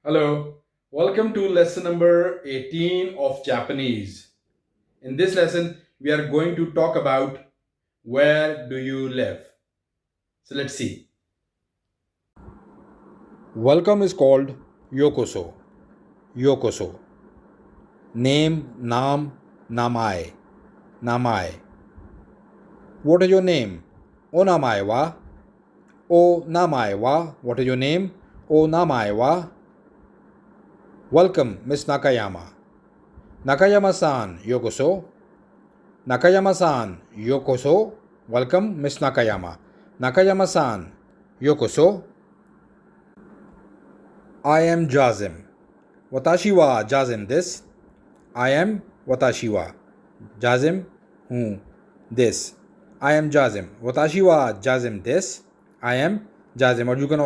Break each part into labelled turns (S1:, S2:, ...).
S1: Hello, welcome to lesson number 18 of Japanese. In this lesson, we are going to talk about where do you live. So let's see. Welcome is called yokoso. Yokoso. Name, naam, namae. Namae. What is your name? O namae wa. O namae wa. What is your name? O namae wa. Welcome, Miss Nakayama. Nakayama-san, yokoso. Nakayama-san, yokoso. Welcome, Miss Nakayama. Nakayama-san, yokoso. I am Jazim. Watashi wa Jazim desu. I am watashi wa. Jazim, who, this. I am Jazim. Watashi wa Jazim desu. I am Jazim. Or you can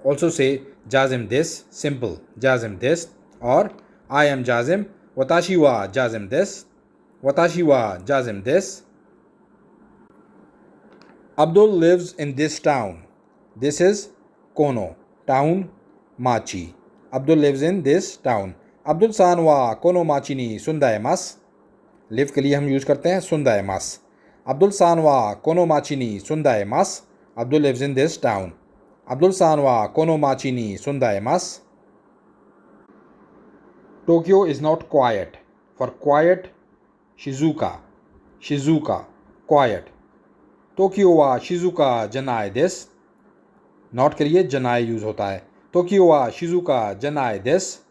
S1: also say Jazim desu. Simple. Jazim desu. Or I am Jazim. Watashi wa Jazim desu. Watashi wa Jazim desu. Abdul lives in this town. This is Kono. Town Machi. Abdul lives in this town. Abdul san wa kono machi ni sundaemasu. Live के लिए हम use करते हैं sundaemasu. Abdul san wa kono machi ni sundaemasu. Abdul lives in this town. Abdul san wa kono machi ni sundaemasu. Tokyo is not quiet. For quiet, Shizuka. Shizuka. Quiet. Tokyo wa Shizuka janai desu. Not के लिए जनाए use होता है. Tokyo वा शिजुका जनाए देस.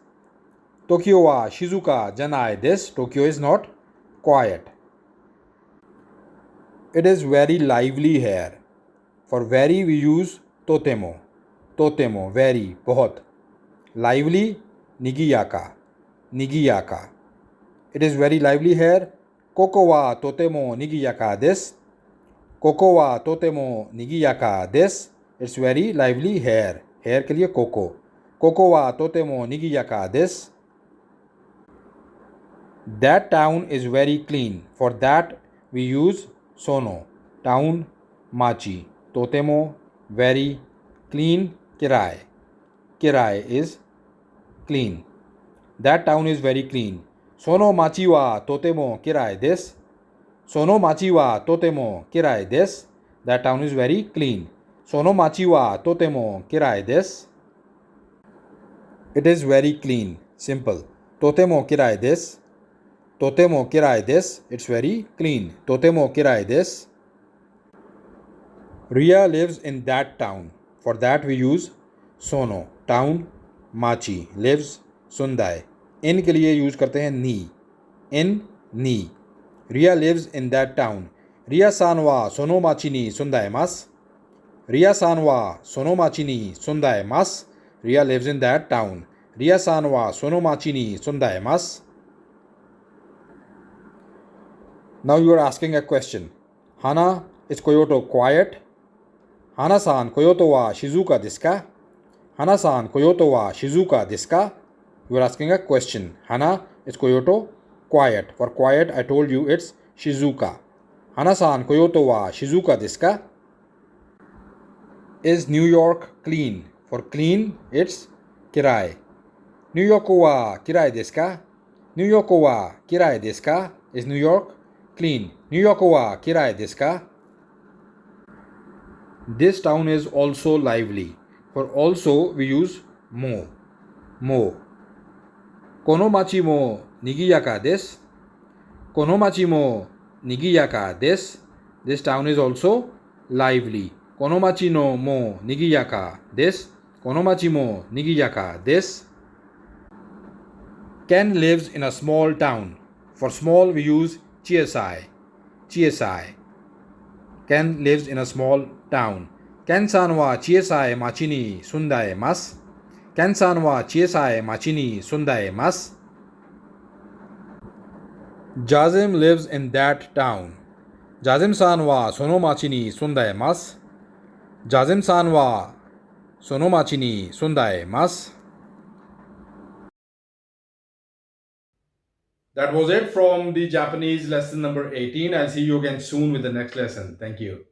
S1: Tokyo वा शिजुका जनाए देस. Tokyo is not quiet. It is very lively here. For very we use तोतेमो. तोतेमो वेरी बहुत. लाइवली निगियाका. निगियाका. It is very lively here. कोको वा तोतेमो निगियाका देस. कोको वा तोतेमो निगियाका देस. It's very lively here. Here के लिए कोको. कोको वा तोतेमो निगियाका desu. That town is very clean. For that we use sono. Town machi. Totemo very clean. Kirai. Kirai is clean. That town is very clean. Sono machi wa totemo kirai desu. Sono machi wa totemo kirai desu. That town is very clean. Sono machi wa totemo kirai desu. It is very clean. Simple. Totemo kirai desu. Totemo kirai desu. It's very clean. Totemo kirai desu. Ria lives in that town. For that we use sono. Town machi. Lives sundai. In के लिए use करते हैं ni. In ni. Ria lives in that town. Ria san wa sono machi ni sundaemasu. Ria-san wa sonomachi ni sundaemasu. Ria lives in that town. Ria-san wa sonomachi ni sundaemasu. Now you are asking a question. Hana, is Kyoto quiet? Hana-san, Kyoto wa Shizuka desu ka? Hana-san, Kyoto wa Shizuka desu ka? You are asking a question. Hana, is Kyoto quiet? For quiet, I told you it's Shizuka. Hana-san, Kyoto wa Shizuka desu ka? Is New York clean? For clean, it's kirai. New York wa kirai desu ka? New York wa kirai desu ka? Is New York clean? New York wa kirai desu ka? This town is also lively. For also, we use mo. Mo. Kono machi mo nigiyaka desu. Kono machi mo nigiyaka desu. This town is also lively. Konomachi no mo nigiyaka desu. Konomachi mo nigiyaka desu. Ken lives in a small town. For small we use chiesai. Chiesai. Ken lives in a small town. Ken-san wa chiesai machi ni sundaemasu. Ken-san wa chiesai machi ni sundaemasu. Jazim lives in that town. Jazim-san wa sono machi ni sundaemasu. Jazim-san wa sonomachi ni sundaemasu. That was it from the Japanese lesson number 18. I'll see you again soon with the next lesson. Thank you.